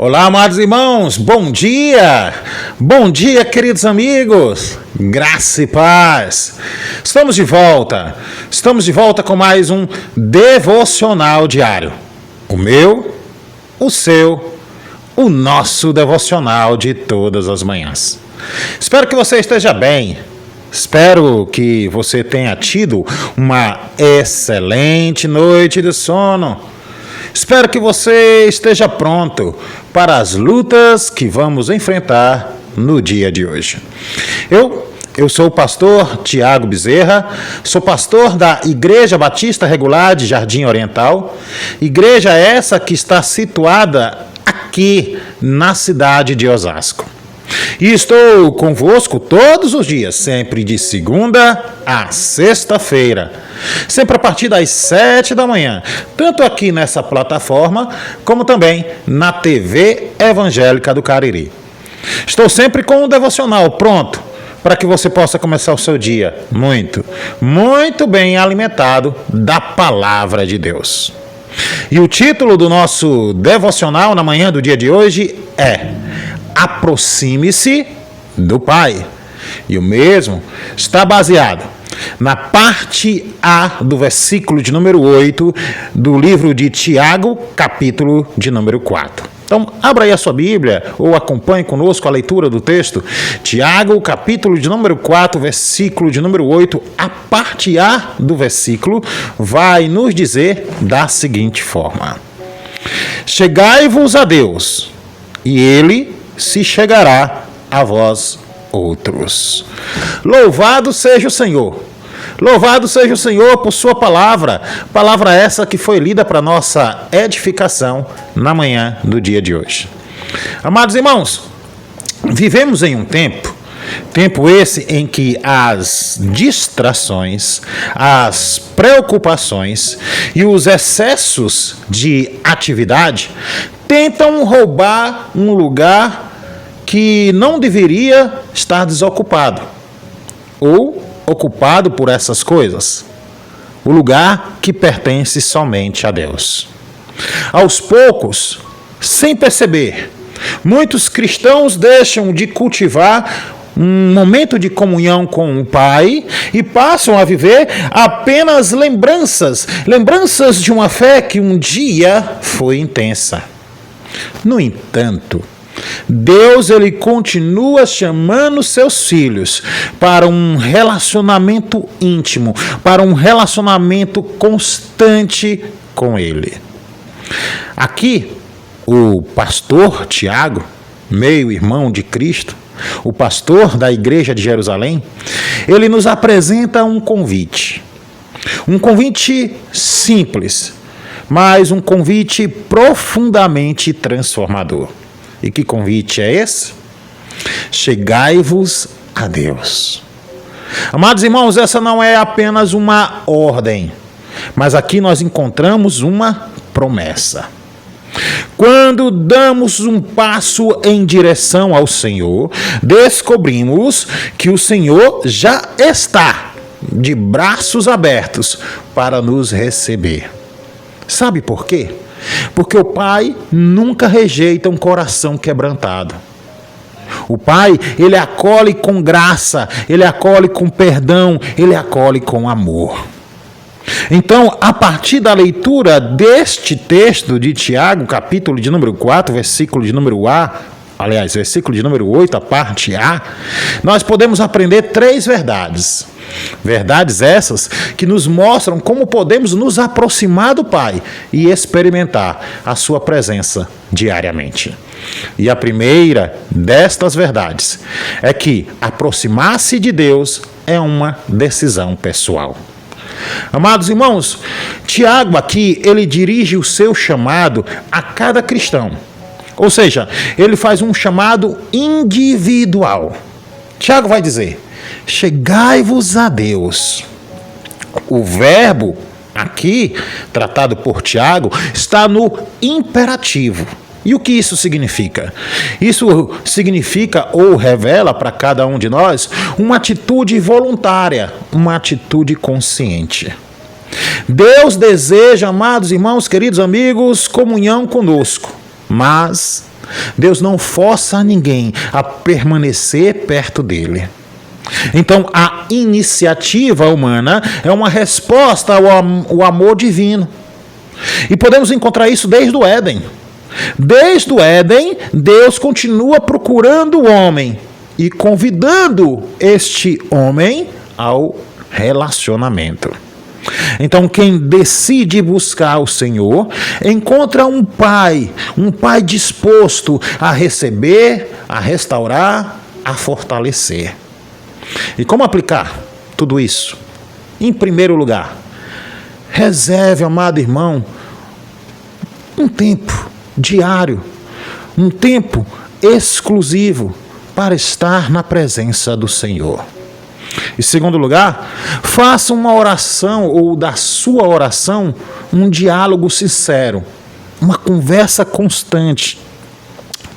Olá, amados irmãos, bom dia! Bom dia, queridos amigos! Graça e paz! Estamos de volta com mais um devocional diário. O meu, o seu, o nosso devocional de todas as manhãs. Espero que você esteja bem. Espero que você tenha tido uma excelente noite de sono. Espero que você esteja pronto para as lutas que vamos enfrentar no dia de hoje. Eu sou o pastor Tiago Bezerra, sou pastor da Igreja Batista Regular de Jardim Oriental, igreja essa que está situada aqui na cidade de Osasco. E estou convosco todos os dias, sempre de segunda a sexta-feira, sempre a partir das 7 da manhã, tanto aqui nessa plataforma, como também na TV Evangélica do Cariri. Estou sempre com um devocional pronto, para que você possa começar o seu dia muito bem alimentado da Palavra de Deus. E o título do nosso devocional na manhã do dia de hoje é Aproxime-se do Pai. E o mesmo está baseado na parte A do versículo de número 8 do livro de Tiago, capítulo de número 4. Então, abra aí a sua Bíblia ou acompanhe conosco a leitura do texto. Tiago, capítulo de número 4, versículo de número 8, a parte A do versículo vai nos dizer da seguinte forma: Chegai-vos a Deus, e Ele se chegará a vós outros. Louvado seja o Senhor! Louvado seja o Senhor por sua palavra essa que foi lida para nossa edificação na manhã do dia de hoje. Amados irmãos, vivemos em um tempo esse em que as distrações, as preocupações e os excessos de atividade tentam roubar um lugar que não deveria estar desocupado ou ocupado por essas coisas, o lugar que pertence somente a Deus. Aos poucos, sem perceber, muitos cristãos deixam de cultivar um momento de comunhão com o Pai e passam a viver apenas lembranças de uma fé que um dia foi intensa. No entanto, Deus ele continua chamando seus filhos para um relacionamento íntimo, para um relacionamento constante com Ele. Aqui, o pastor Tiago, meio-irmão de Cristo, o pastor da igreja de Jerusalém, ele nos apresenta um convite simples, mas um convite profundamente transformador. E que convite é esse? Chegai-vos a Deus. Amados irmãos, essa não é apenas uma ordem, mas aqui nós encontramos uma promessa. Quando damos um passo em direção ao Senhor, descobrimos que o Senhor já está de braços abertos para nos receber. Sabe por quê? Porque o Pai nunca rejeita um coração quebrantado. O Pai, ele acolhe com graça, ele acolhe com perdão, ele acolhe com amor. Então, a partir da leitura deste texto de Tiago, capítulo de número 4, versículo de número versículo de número 8, a parte A, nós podemos aprender 3 verdades. Verdades essas que nos mostram como podemos nos aproximar do Pai e experimentar a sua presença diariamente. E a primeira destas verdades é que aproximar-se de Deus é uma decisão pessoal. Amados irmãos, Tiago aqui, ele dirige o seu chamado a cada cristão. Ou seja, ele faz um chamado individual. Tiago vai dizer: chegai-vos a Deus. O verbo aqui, tratado por Tiago, está no imperativo. E o que isso significa? Isso significa ou revela para cada um de nós uma atitude voluntária, uma atitude consciente. Deus deseja, amados irmãos, queridos amigos, comunhão conosco, mas Deus não força ninguém a permanecer perto dele. Então, a iniciativa humana é uma resposta ao amor divino. E podemos encontrar isso desde o Éden. Desde o Éden, Deus continua procurando o homem e convidando este homem ao relacionamento. Então, quem decide buscar o Senhor, encontra um pai disposto a receber, a restaurar, a fortalecer. E como aplicar tudo isso? Em primeiro lugar, reserve, amado irmão, um tempo diário, um tempo exclusivo para estar na presença do Senhor. Em segundo lugar, faça uma oração ou da sua oração um diálogo sincero, uma conversa constante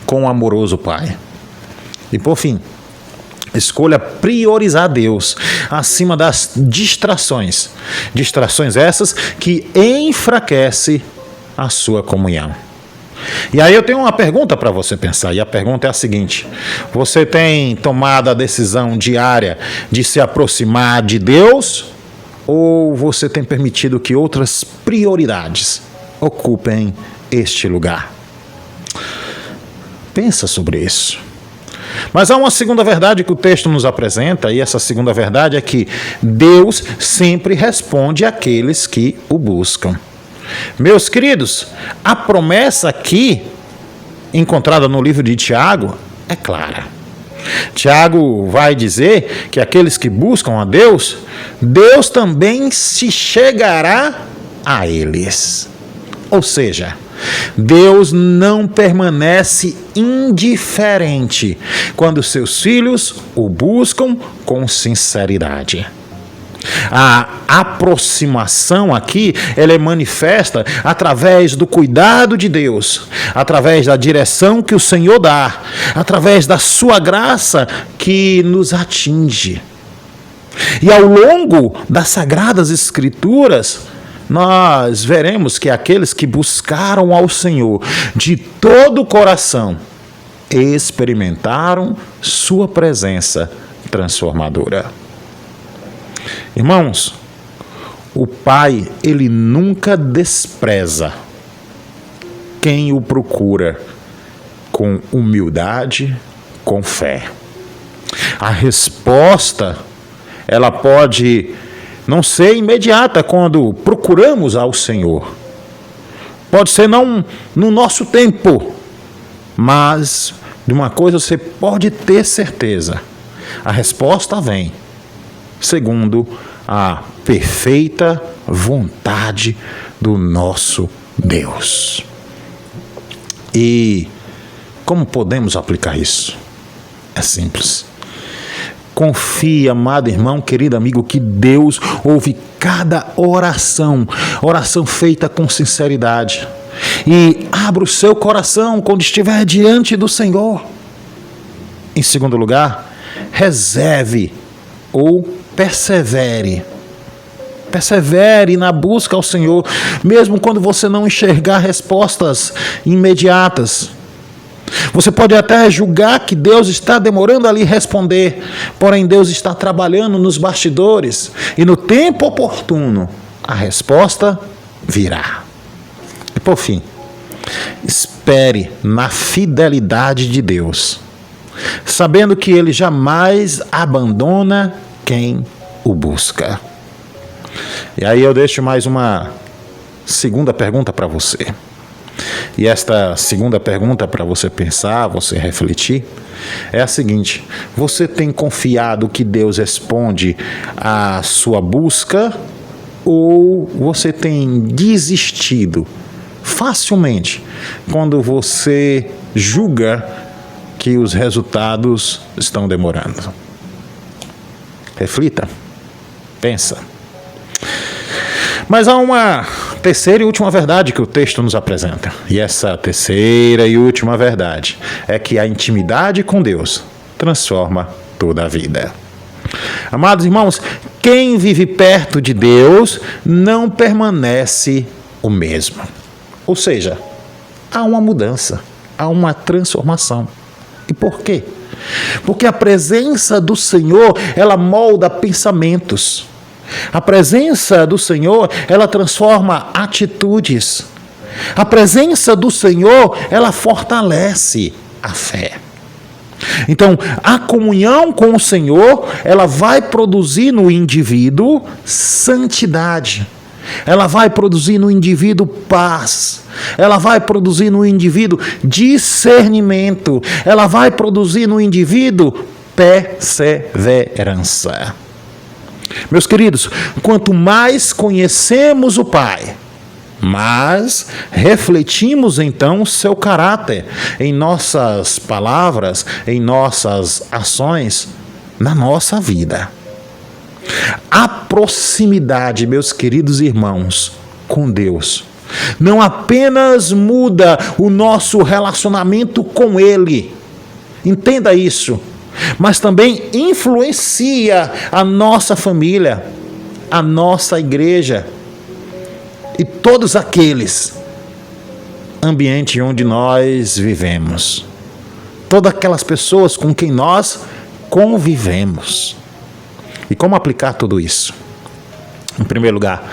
com o amoroso Pai. E por fim, escolha priorizar Deus acima das distrações. Distrações essas que enfraquecem a sua comunhão. E aí eu tenho uma pergunta para você pensar, e a pergunta é a seguinte: você tem tomado a decisão diária de se aproximar de Deus, ou você tem permitido que outras prioridades ocupem este lugar? Pensa sobre isso. Mas há uma segunda verdade que o texto nos apresenta, e essa segunda verdade é que Deus sempre responde àqueles que o buscam. Meus queridos, a promessa aqui, encontrada no livro de Tiago, é clara. Tiago vai dizer que aqueles que buscam a Deus, Deus também se chegará a eles. Ou seja, Deus não permanece indiferente quando seus filhos o buscam com sinceridade. A aproximação aqui, ela é manifesta através do cuidado de Deus, através da direção que o Senhor dá, através da sua graça que nos atinge. E ao longo das Sagradas Escrituras, nós veremos que aqueles que buscaram ao Senhor de todo o coração experimentaram sua presença transformadora. Irmãos, o Pai, ele nunca despreza quem o procura com humildade, com fé. A resposta, ela pode não ser imediata quando procuramos ao Senhor. Pode ser não no nosso tempo, mas de uma coisa você pode ter certeza: a resposta vem segundo a perfeita vontade do nosso Deus. E como podemos aplicar isso? É simples. Confie, amado irmão, querido amigo, que Deus ouve cada oração feita com sinceridade. E abra o seu coração quando estiver diante do Senhor. Em segundo lugar, reserve ou persevere na busca ao Senhor, mesmo quando você não enxergar respostas imediatas. Você pode até julgar que Deus está demorando a lhe responder, porém Deus está trabalhando nos bastidores e no tempo oportuno a resposta virá. E por fim, espere na fidelidade de Deus, sabendo que Ele jamais abandona quem o busca. E aí eu deixo mais uma segunda pergunta para você. E esta segunda pergunta para você pensar, você refletir, é a seguinte: você tem confiado que Deus responde à sua busca, ou você tem desistido facilmente quando você julga que os resultados estão demorando? Reflita, pensa. Mas há uma terceira e última verdade que o texto nos apresenta. E essa terceira e última verdade é que a intimidade com Deus transforma toda a vida. Amados irmãos, quem vive perto de Deus não permanece o mesmo. Ou seja, há uma mudança. a uma transformação. E por quê? Porque a presença do Senhor, ela molda pensamentos. A presença do Senhor, ela transforma atitudes. A presença do Senhor, ela fortalece a fé. Então, a comunhão com o Senhor, ela vai produzir no indivíduo santidade. Ela vai produzir no indivíduo paz. Ela vai produzir no indivíduo discernimento. Ela vai produzir no indivíduo perseverança. Meus queridos, quanto mais conhecemos o Pai, mas refletimos então seu caráter em nossas palavras, em nossas ações, na nossa vida. A proximidade, meus queridos irmãos, com Deus, não apenas muda o nosso relacionamento com Ele, entenda isso, mas também influencia a nossa família, a nossa igreja e todos aqueles ambientes onde nós vivemos, todas aquelas pessoas com quem nós convivemos. E como aplicar tudo isso? Em primeiro lugar,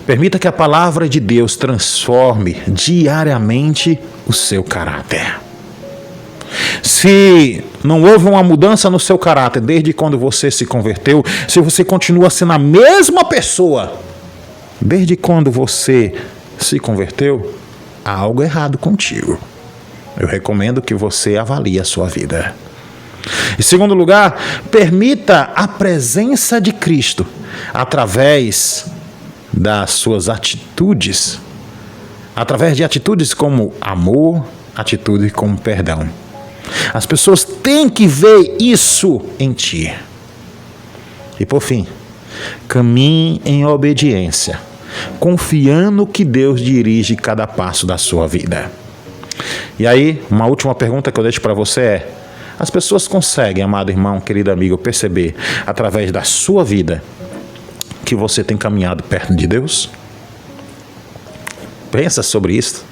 permita que a palavra de Deus transforme diariamente o seu caráter. Se não houve uma mudança no seu caráter desde quando você se converteu, se você continua sendo a mesma pessoa desde quando você se converteu, há algo errado contigo. Eu recomendo que você avalie a sua vida. Em segundo lugar, permita a presença de Cristo através das suas atitudes, através de atitudes como amor, atitude como perdão. As pessoas têm que ver isso em ti. E por fim, caminhe em obediência, confiando que Deus dirige cada passo da sua vida. E aí, uma última pergunta que eu deixo para você é: as pessoas conseguem, amado irmão, querido amigo, perceber através da sua vida que você tem caminhado perto de Deus? Pensa sobre isso.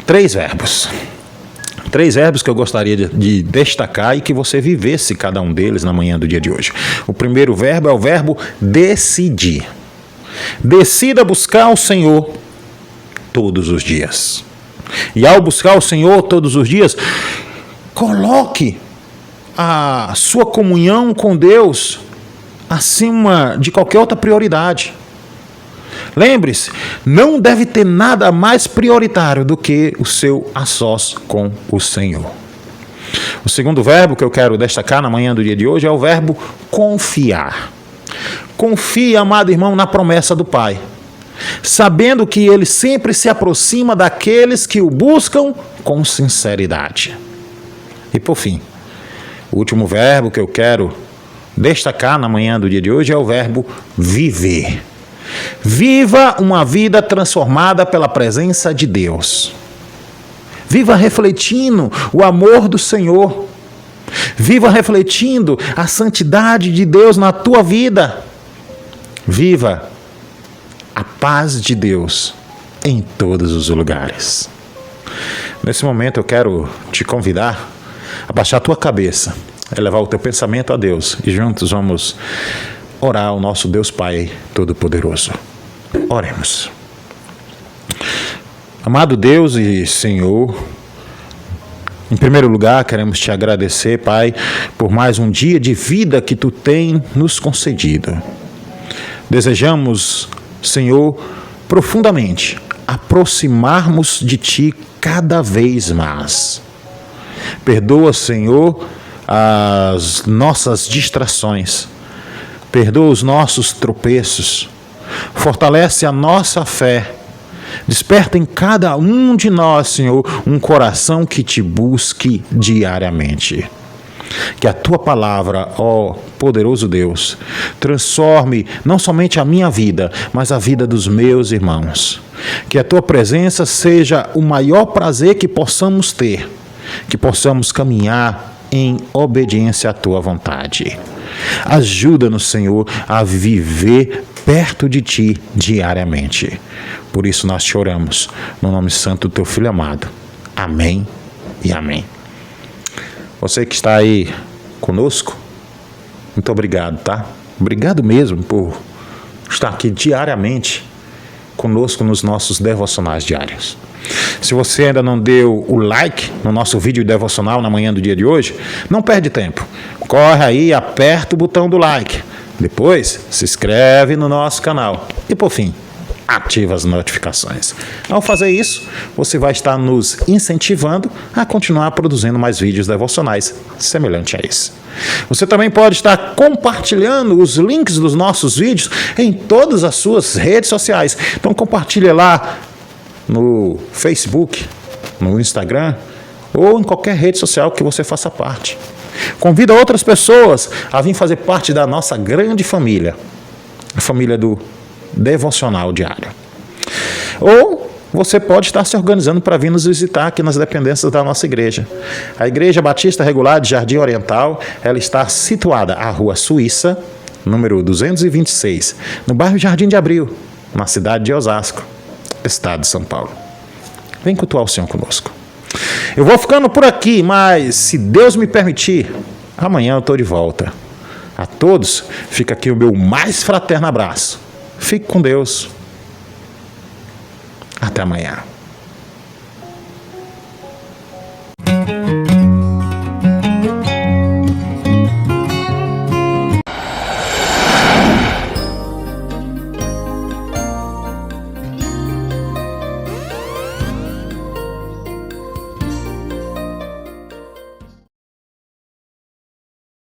3 verbos. 3 verbos que eu gostaria de destacar e que você vivesse cada um deles na manhã do dia de hoje. O primeiro verbo é o verbo decidir. Decida buscar o Senhor todos os dias. E ao buscar o Senhor todos os dias, coloque a sua comunhão com Deus acima de qualquer outra prioridade. Lembre-se, não deve ter nada mais prioritário do que o seu a sós com o Senhor. O segundo verbo que eu quero destacar na manhã do dia de hoje é o verbo confiar. Confie, amado irmão, na promessa do Pai, sabendo que Ele sempre se aproxima daqueles que o buscam com sinceridade. E por fim, o último verbo que eu quero destacar na manhã do dia de hoje é o verbo viver. Viva uma vida transformada pela presença de Deus. Viva refletindo o amor do Senhor. Viva refletindo a santidade de Deus na tua vida. Viva a paz de Deus em todos os lugares. Nesse momento eu quero te convidar a baixar a tua cabeça, elevar o teu pensamento a Deus e juntos vamos orar ao nosso Deus Pai Todo-Poderoso. Oremos. Amado Deus e Senhor, em primeiro lugar queremos te agradecer, Pai, por mais um dia de vida que tu tem nos concedido. Desejamos, Senhor, profundamente aproximarmos de ti cada vez mais. Perdoa, Senhor, as nossas distrações. Perdoa os nossos tropeços. Fortalece a nossa fé. Desperta em cada um de nós, Senhor, um coração que te busque diariamente. Que a tua palavra, ó poderoso Deus, transforme não somente a minha vida, mas a vida dos meus irmãos. Que a tua presença seja o maior prazer que possamos ter, que possamos caminhar em obediência à tua vontade. Ajuda-nos, Senhor, a viver perto de ti diariamente. Por isso nós te oramos, no nome santo do teu Filho amado. Amém e amém. Você que está aí conosco, muito obrigado, tá? Obrigado mesmo por estar aqui diariamente conosco nos nossos devocionais diários. Se você ainda não deu o like no nosso vídeo devocional na manhã do dia de hoje, não perde tempo. Corre aí e aperta o botão do like. Depois, se inscreve no nosso canal. E por fim, ativa as notificações. Ao fazer isso, você vai estar nos incentivando a continuar produzindo mais vídeos devocionais semelhante a esse. Você também pode estar compartilhando os links dos nossos vídeos em todas as suas redes sociais. Então compartilhe lá no Facebook, no Instagram ou em qualquer rede social que você faça parte. Convida outras pessoas a vir fazer parte da nossa grande família, a família do Devocional Diário. Ou você pode estar se organizando para vir nos visitar aqui nas dependências da nossa igreja. A Igreja Batista Regular de Jardim Oriental, ela está situada à Rua Suíça, número 226, no bairro Jardim de Abril, na cidade de Osasco, estado de São Paulo. Vem cultuar o Senhor conosco. Eu vou ficando por aqui, mas se Deus me permitir, amanhã eu estou de volta. A todos, fica aqui o meu mais fraterno abraço. Fique com Deus. Até amanhã.